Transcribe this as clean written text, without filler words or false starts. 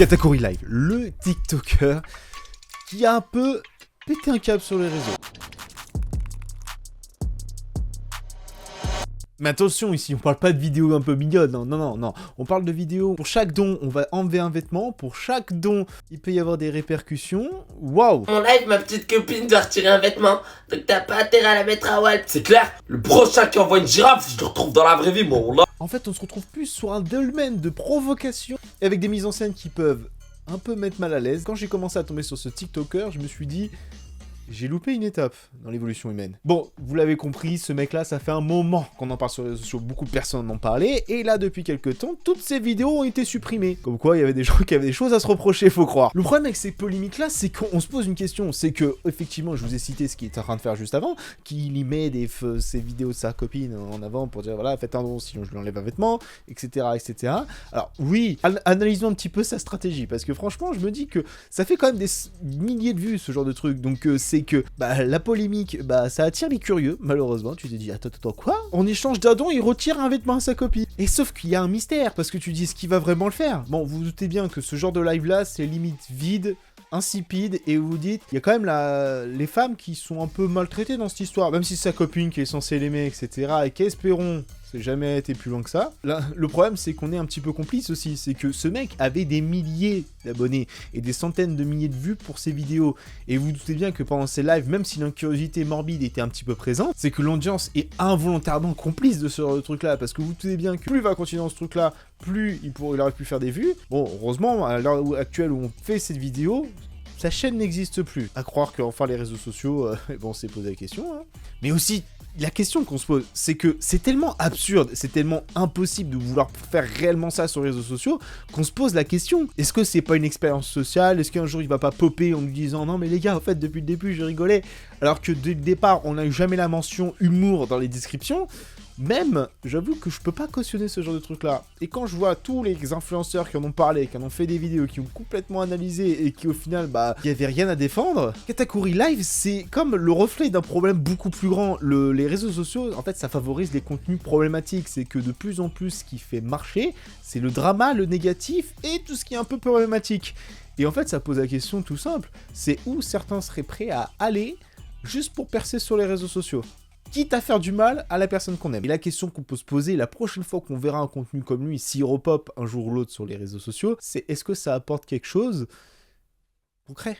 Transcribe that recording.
Katakuri Live, le TikToker qui a un peu pété un câble sur les réseaux. Mais attention, ici, on parle pas de vidéos un peu mignonnes, non. On parle de vidéos, pour chaque don, on va enlever un vêtement, pour chaque don, il peut y avoir des répercussions. Waouh! Mon live, ma petite copine doit retirer un vêtement, donc t'as pas intérêt à la mettre à Walp. C'est clair? Le prochain qui envoie une girafe, je le retrouve dans la vraie vie, mon là. En fait, on se retrouve plus sur un dolmen de provocation, avec des mises en scène qui peuvent un peu mettre mal à l'aise. Quand j'ai commencé à tomber sur ce TikToker, je me suis dit... j'ai loupé une étape dans l'évolution humaine. Bon, vous l'avez compris, ce mec-là, ça fait un moment qu'on en parle sur les réseaux sociaux, beaucoup de personnes en ont parlé, et là, depuis quelques temps, toutes ces vidéos ont été supprimées. Comme quoi, il y avait des gens qui avaient des choses à se reprocher, faut croire. Le problème avec ces polémiques-là, c'est qu'on se pose une question, c'est que, effectivement, je vous ai cité ce qu'il était en train de faire juste avant, qu'il y met ses vidéos de sa copine en avant pour dire, voilà, faites un don, sinon je lui enlève un vêtement, etc., etc. Alors, oui, analysons un petit peu sa stratégie, parce que franchement, je me dis que ça fait quand même des milliers de vues, ce genre de truc, donc c'est que la polémique, ça attire les curieux, malheureusement. Tu te dis, attends, quoi? En échange d'un don, il retire un vêtement à sa copine. Et sauf qu'il y a un mystère, parce que tu dis, est-ce qu'il va vraiment le faire? Bon, vous vous doutez bien que ce genre de live-là, c'est limite vide, insipide, et vous vous dites, il y a quand même les femmes qui sont un peu maltraitées dans cette histoire, même si c'est sa copine qui est censée l'aimer, etc., et qu'espérons, c'est jamais été plus loin que ça. Là, le problème, c'est qu'on est un petit peu complice aussi, c'est que ce mec avait des milliers d'abonnés et des centaines de milliers de vues pour ses vidéos, et vous vous doutez bien que pendant ses lives, même si l'incuriosité morbide était un petit peu présente, c'est que l'audience est involontairement complice de ce genre de truc-là, parce que vous vous doutez bien que plus il va continuer dans ce truc-là, plus il aurait pu faire des vues. Bon, heureusement, à l'heure actuelle où on fait cette vidéo, sa chaîne n'existe plus. À croire qu'enfin les réseaux sociaux, bon, on s'est posé la question, hein. Mais aussi, la question qu'on se pose, c'est que c'est tellement absurde, c'est tellement impossible de vouloir faire réellement ça sur les réseaux sociaux, qu'on se pose la question, est-ce que c'est pas une expérience sociale? Est-ce qu'un jour il va pas popper en nous disant, non mais les gars, en fait, depuis le début, je rigolais, alors que dès le départ, on n'a eu jamais la mention humour dans les descriptions? Même, j'avoue que je peux pas cautionner ce genre de truc-là. Et quand je vois tous les influenceurs qui en ont parlé, qui en ont fait des vidéos, qui ont complètement analysé et qui au final, il y avait rien à défendre, Katakuri Live, c'est comme le reflet d'un problème beaucoup plus grand. Les réseaux sociaux, en fait, ça favorise les contenus problématiques. C'est que de plus en plus, ce qui fait marcher, c'est le drama, le négatif et tout ce qui est un peu problématique. Et en fait, ça pose la question tout simple, c'est où certains seraient prêts à aller juste pour percer sur les réseaux sociaux, quitte à faire du mal à la personne qu'on aime. Et la question qu'on peut se poser la prochaine fois qu'on verra un contenu comme lui, s'il repop un jour ou l'autre sur les réseaux sociaux, c'est est-ce que ça apporte quelque chose concret?